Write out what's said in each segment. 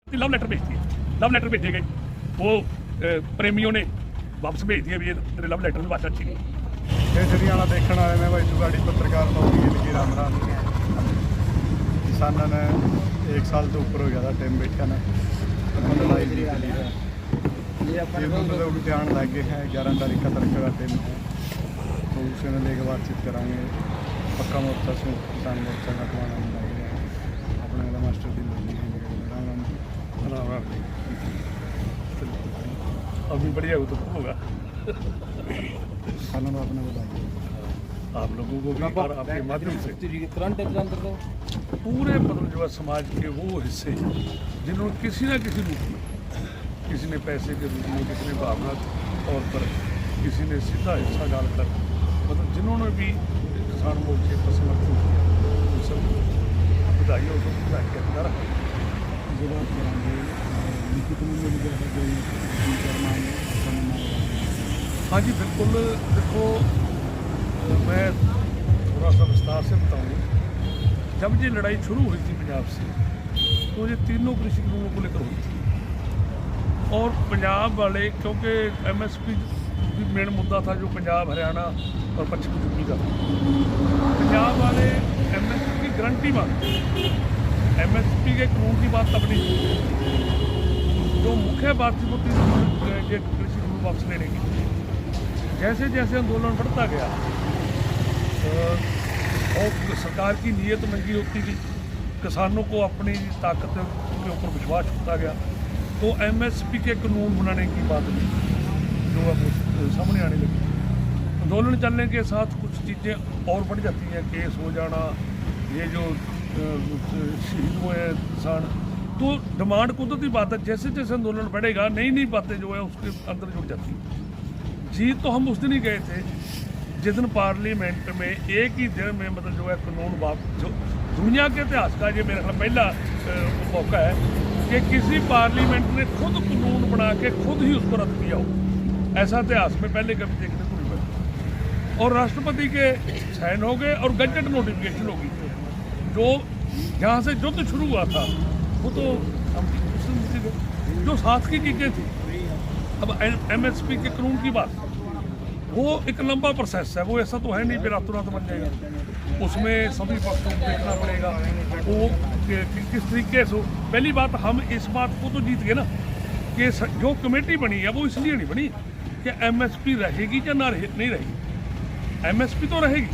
Love letter भेज दिए, love letter भेजे गए, वो प्रेमियों ने वापस भेज दिया भी ये तेरे लव लेटर में बात अच्छी नहीं। केसरी वाला देखने वाले ने भाई जुगाड़ी पत्रकार नौकरी लगी राम राम। किसानों ने 1 साल तो ऊपर हो गया था टाइम बैठा ने लड़ाई चली है। ये लोग ध्यान लग गए हैं 11 तारीख का तरक्का का टाइम है, तो उसे लेकर बातचीत कराएंगे। पक्का मोर्चा से किसान मोर्चा का टवाना लगे हैं अपने मास्टर दिन राम राम राम राम। अभी बढ़िया हो तो होगा। किसानों को अपने बताइए आप लोगों को भी और आपके माध्यम से करंट अंदर तो पूरे मतलब जो है समाज के वो हिस्से जिन्होंने किसी न किसी रूप में, किसी ने पैसे के रूप में, किसी ने भावना तौर पर, किसी ने सीधा हिस्सा डालकर, मतलब जिन्होंने भी किसान मोर्चे पर समर्थन किया उन सब बधाई और बधाई के अंदर हाँ जी बिल्कुल। देखो मैं थोड़ा सा विस्तार से बताऊँ, जब ये लड़ाई शुरू हुई थी पंजाब से, तो ये तीनों कृषि कानूनों को लेकर हुई थी और पंजाब वाले, क्योंकि MSP भी मेन मुद्दा था जो पंजाब, हरियाणा और पश्चिम यूपी का था। पंजाब वाले MSP की गारंटी मांगते, MSP के कानून की बात तब नहीं थी। जो मुख्य बात थी वो तीनों कृषि कानून वापस लेने की। जैसे जैसे आंदोलन बढ़ता गया और सरकार की नीयत नंगी होती गई, किसानों को अपनी ताकत के ऊपर विश्वास होता गया, तो MSP के कानून बनाने की बात भी जो है वो सामने आने लगी। आंदोलन चलने के साथ कुछ चीज़ें और बढ़ जाती हैं, केस हो जाना, ये जो शहीद हुए हैं किसान, तो डिमांड कुदरती बात है। जैसे जैसे आंदोलन बढ़ेगा नई नई बातें जो है उसके अंदर जुड़ जाती हैं। जीत तो हम उस दिन ही गए थे जिस दिन पार्लियामेंट में एक ही दिन में मतलब जो है कानून जो दुनिया के इतिहास का ये मेरा ख्याल पहला मौका है कि किसी पार्लियामेंट ने खुद कानून बना के खुद ही उसको रद्द किया हो। ऐसा इतिहास में पहले कभी देखने को नहीं मिला। और राष्ट्रपति के साइन हो गए और गजट नोटिफिकेशन होगी। जो जहाँ से युद्ध शुरू हुआ था वो तो हम जो साथ की चीज़ें थी। अब MSP के कानून की बात, वो एक लंबा प्रोसेस है, वो ऐसा तो है नहीं फिर रातों रात बन जाएगा। उसमें सभी पक्षों को देखना पड़ेगा वो किस तरीके से। पहली बात, हम इस बात को तो जीत गए ना कि जो कमेटी बनी है वो इसलिए नहीं बनी कि MSP रहेगी या ना नहीं रहेगी। MSP तो रहेगी।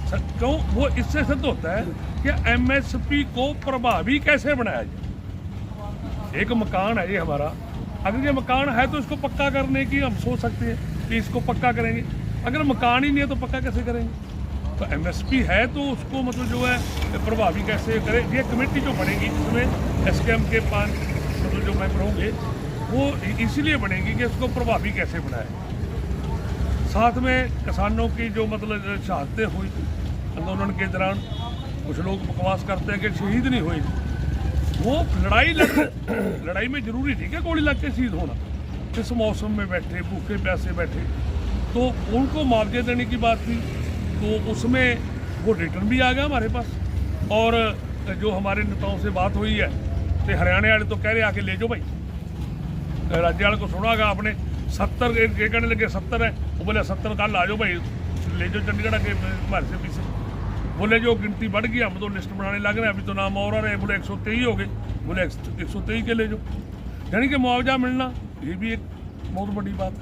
क्यों? वो इससे सिद्ध होता है कि MSP को प्रभावी कैसे बनाया जाए। एक मकान है ये हमारा, अगर ये मकान है तो इसको पक्का करने की हम सोच सकते हैं कि इसको पक्का करेंगे। अगर मकान ही नहीं है तो पक्का कैसे करेंगे? तो MSP है तो उसको मतलब जो है प्रभावी कैसे करें। ये कमेटी जो बनेगी जिसमें SKM के 5 मतलब जो मेंबर होंगे वो इसीलिए बनेगी कि इसको प्रभावी कैसे बनाए। साथ में किसानों की जो मतलब शहादतें हुई आंदोलन के दौरान, कुछ लोग बकवास करते हैं कि शहीद नहीं हुए। वो लड़ाई में जरूरी थी कि गोली लग के शहीद होना। इस मौसम में बैठे, भूखे प्यासे बैठे, तो उनको मुआवजे देने की बात थी, तो उसमें वो रिटर्न भी आ गया हमारे पास। और जो हमारे नेताओं से बात हुई है तो हरियाणा वाले तो कह रहे आके ले जाओ भाई। राज्य वाले को सुना गा आपने 70 ये कहने लगे 70 है, वो बोले 70 कल आ जाओ भाई, ले जाओ चंडीगढ़ के हमारे से पीछे। बोले जो गिनती बढ़ गई, हम तो लिस्ट बनाने लग रहे हैं, अभी तो नाम और आ रहे हैं। बोले 123 हो गए, बोले 123 के ले जाओ। यानी कि मुआवजा मिलना ये भी एक बहुत बड़ी बात है।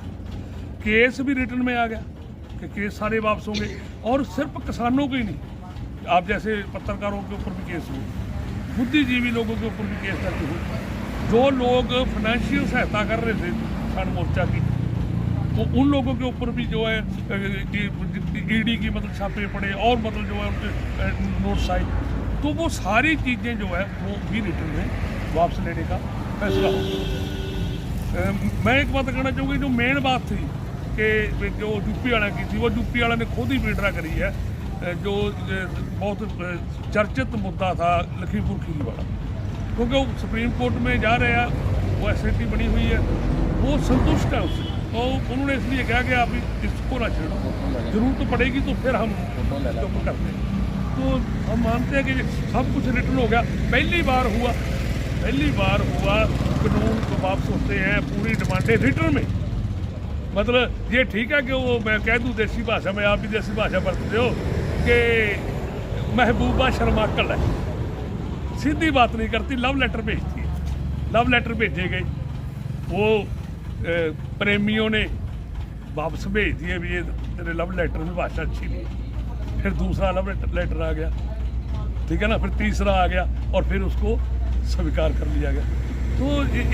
केस भी रिटर्न में आ गया कि केस सारे वापस होंगे, और सिर्फ किसानों के ही नहीं, आप जैसे पत्रकारों के ऊपर भी केस हुए, बुद्धिजीवी लोगों के ऊपर भी केस दर्ज हुए। जो लोग फाइनेंशियल सहायता कर रहे थे किसान मोर्चा की, तो उन लोगों के ऊपर भी जो है ED की मतलब छापे पड़े और मतलब जो है उनके नोट्स आए। तो वो सारी चीज़ें जो है वो भी रिटर्न में वापस लेने का फैसला हो। मैं एक बात कहना चाहूँगी, जो मेन बात थी कि जो यूपी वाला की थी, वो यूपी वाला ने खुद ही विड्रा करी है। जो बहुत चर्चित मुद्दा था लखीमपुर खीरी वाला, क्योंकि वो सुप्रीम कोर्ट में जा रहे हैं, वो SIT बनी हुई है, वो संतुष्ट है उससे। तो उन्होंने इसलिए कहा कि आप इसको ना छेड़ो, जरूरत तो पड़ेगी तो फिर हम करते हैं। तो हम मानते हैं कि सब कुछ रिटर्न हो गया। पहली बार हुआ पहली बार हुआ कानून को वापस होते हैं पूरी डिमांडें रिटर्न में। मतलब ये ठीक है कि वो मैं कह दूँ देसी भाषा में, आप भी देसी भाषा बरतते हो कि महबूबा शर्माकल है, सीधी बात नहीं करती, लव लेटर भेजती है। लव लेटर भेजे गए, वो प्रेमियों ने वापस भेज दिए भी ये तेरे लव लेटर में भाषा अच्छी नहीं। फिर दूसरा लव लेटर आ गया, ठीक है ना, फिर तीसरा आ गया और फिर उसको स्वीकार कर लिया गया। तो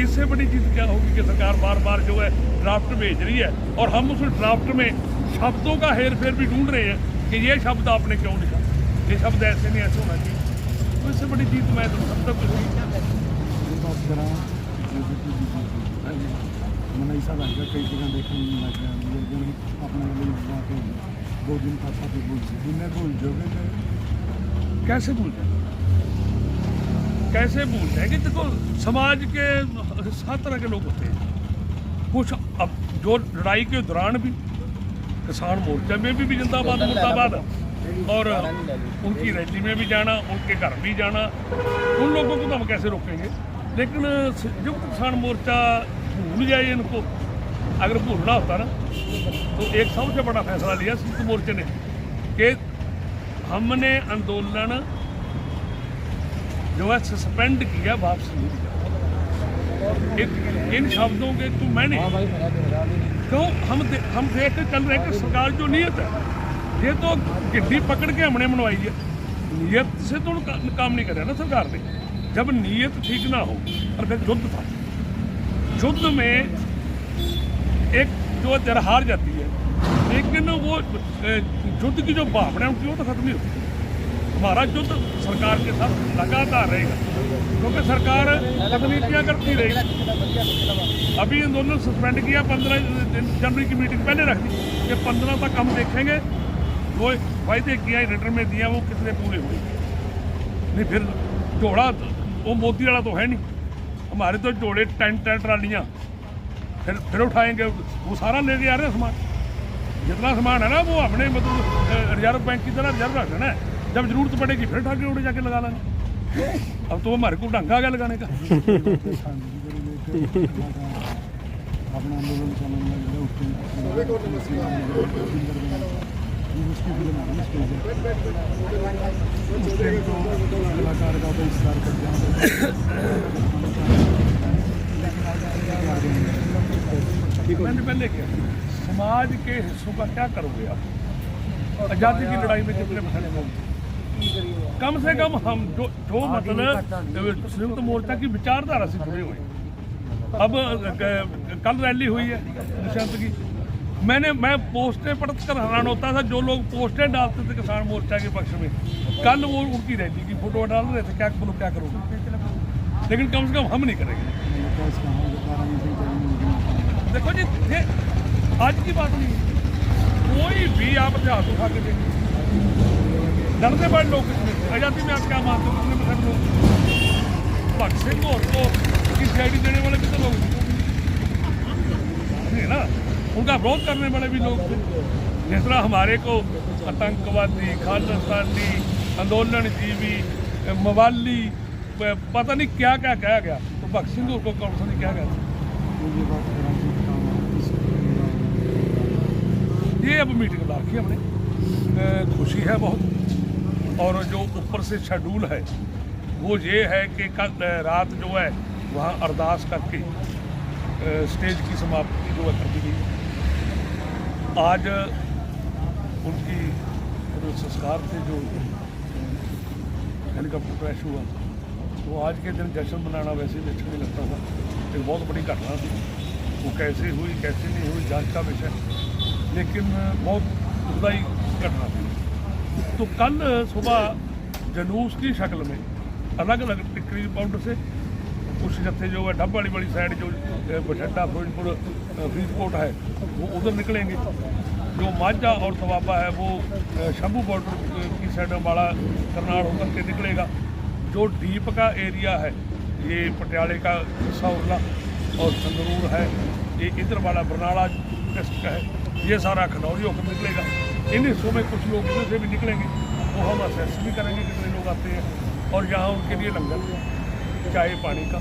इससे बड़ी चीज़ क्या होगी कि सरकार बार बार जो है ड्राफ्ट भेज रही है और हम उस ड्राफ्ट में शब्दों का हेर फेर भी ढूंढ रहे हैं कि ये शब्द आपने क्यों लिखा, ये शब्द ऐसे नहीं ऐसे होना चाहिए। तो इससे बड़ी चीज़ मैं तो सब तक बात करा मैंने ऐसा लगा कई जगह देखने लग गया अपने बात 2 दिन का साथ भूल जाओगे कैसे भूल जाए, कैसे भूल जाए कि देखो समाज के 7 तरह के लोग होते हैं। कुछ अब जो लड़ाई के दौरान भी किसान मोर्चा में भी जिंदाबाद मुर्दाबाद और उनकी रैली में भी जाना, उनके घर भी जाना, उन लोगों को तो हम कैसे रोकेंगे। लेकिन जो किसान मोर्चा भूल जाए इनको, अगर भूलना होता ना तो एक सबसे बड़ा फैसला लिया संयुक्त मोर्चे ने कि हमने आंदोलन जो है सस्पेंड किया, वापस नहीं किया। इन शब्दों के तो मैंने क्यों हम देख कर चल रहे हैं कि सरकार जो नीयत है ये तो गिड्डी पकड़ के हमने मनवाई है, नीयत से तो काम नहीं करे ना सरकार ने। जब नीयत ठीक ना हो, और फिर युद्ध था, युद्ध में एक जो जर हार जाती है, लेकिन वो युद्ध की जो भावना उनकी वो तो खत्म नहीं होती। हमारा युद्ध सरकार के साथ लगातार रहेगा क्योंकि सरकार रणनीतियाँ करती रहेगी। अभी आंदोलन सस्पेंड किया, 15 जनवरी की मीटिंग पहले रख दी कि 15 तक हम देखेंगे वो वायदे किया रिटर्न में दिया वो कितने पूरे हुए। नहीं फिर जोड़ा वो मोदी वाला तो है नहीं, हमारे तो जोड़े टेंट ट्रालियाँ फिर उठाएंगे, वो सारा लेके आ रहे हैं सामान। जितना सामान है ना वो हमने मतलब रिजर्व बैंक की तरह रिजर्व रख देना है, जब जरूरत पड़ेगी फिर ठाके उड़े जाके लगा लेंगे। अब तो हमारे को ढंग आ गया लगाने का। अपना आंदोलन कलाकार का बहिष्कार कर मैंने पहले क्या समाज के हिस्सों का क्या करोगे आप? आज़ादी की लड़ाई में कितने मसले होंगे? कम से कम हम जो मतलब संयुक्त मोर्चा की विचारधारा से जुड़े हुए हैं। अब कल रैली हुई है निशांत की, मैं पोस्टें पढ़ कर हैरान होता था, जो लोग पोस्टें डालते थे किसान मोर्चा के पक्ष में, कल वो उनकी रैली की फोटो डाल रहे थे। क्या बोलो क्या करोगे? लेकिन कम से कम हम नहीं करेंगे। देखो जी आज की बात नहीं, कोई भी आप इतिहास उठा के देंगे, डरते बड़े लोग इसमें। आज़ादी में आप क्या मानते हो? कितने परसेंट लोग भगत सिंह और तो की सीआईडी देने वाले भी तो लोग नहीं ना, उनका विरोध करने वाले भी लोग थे। जिस तरह हमारे को आतंकवादी, खालिस्तानी, आंदोलनजीवी, मवाली, पता नहीं क्या क्या कहा गया, तो भगत सिंह को कौन सा नहीं कहा गया था। ये अब मीटिंग ला रखी हमने, खुशी है बहुत। और जो ऊपर से शेड्यूल है वो ये है कि कल रात जो है वहाँ अरदास करके स्टेज की समाप्ति जो है कर दी गई। आज उनकी जो संस्कार थे, जो हेलीकॉप्टर क्रैश हुआ, तो आज के दिन जश्न मनाना वैसे भी अच्छा नहीं लगता था। एक बहुत बड़ी घटना थी, वो कैसे हुई कैसे नहीं हुई जांच का विषय, लेकिन बहुत दुखदायी घटना थी। तो कल सुबह जुलूस की शक्ल में अलग अलग टिकरी पाउंडर से कुछ जत्थे जो है ढब वाली साइड, जो बठिंडा फिरोजपुर फरीदकोट है, वो उधर निकलेंगे। जो माझा और तवाबा है वो शंभू बॉर्डर की साइड वाला करनाल होकर के निकलेगा। जो डीप का एरिया है, ये पटियाले का हिस्सा उरला और संगरूर है, ये इधर वाला बरनाला वेस्ट का है, ये सारा खनौरी होकर निकलेगा। इन हिस्सों में कुछ लोग इधर से भी निकलेंगे, वो हम असेस भी करेंगे कितने लोग आते हैं, और यहाँ उनके लिए लंगर चाय पानी का,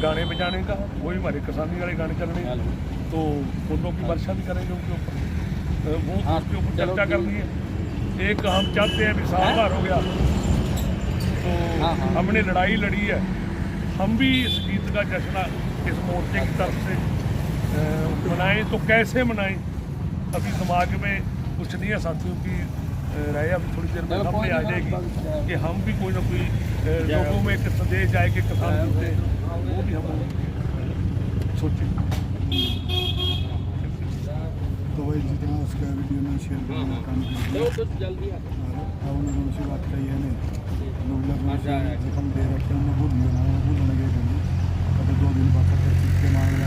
गाने बजाने का, वही हमारे किसानी वाले गाने चलने हैं। तो फूलों की वर्षा भी करेंगे उनके ऊपर, वो उसके ऊपर चर्चा करनी है। एक हम चाहते हैं, साल भर हो गया तो हमने लड़ाई लड़ी है, हम भी इस जीत का जश्न इस मोर्चे की तरफ से मनाएं। तो कैसे मनाएं, अभी दिमाग में कुछ नहीं है साथियों की राय अभी थोड़ी देर में सामने आ जाएगी कि हम भी कोई ना कोई लोगों में एक संदेश जाए कि किसान जीते, वो भी हम सोचें। तो वही जितना उसका वीडियो में शेयर करने का काम किया और उन्होंने से बात कही है लोग जख्म दे रखे हैं, उन्हें भूल लगे कभी 2 दिन बाद के मामला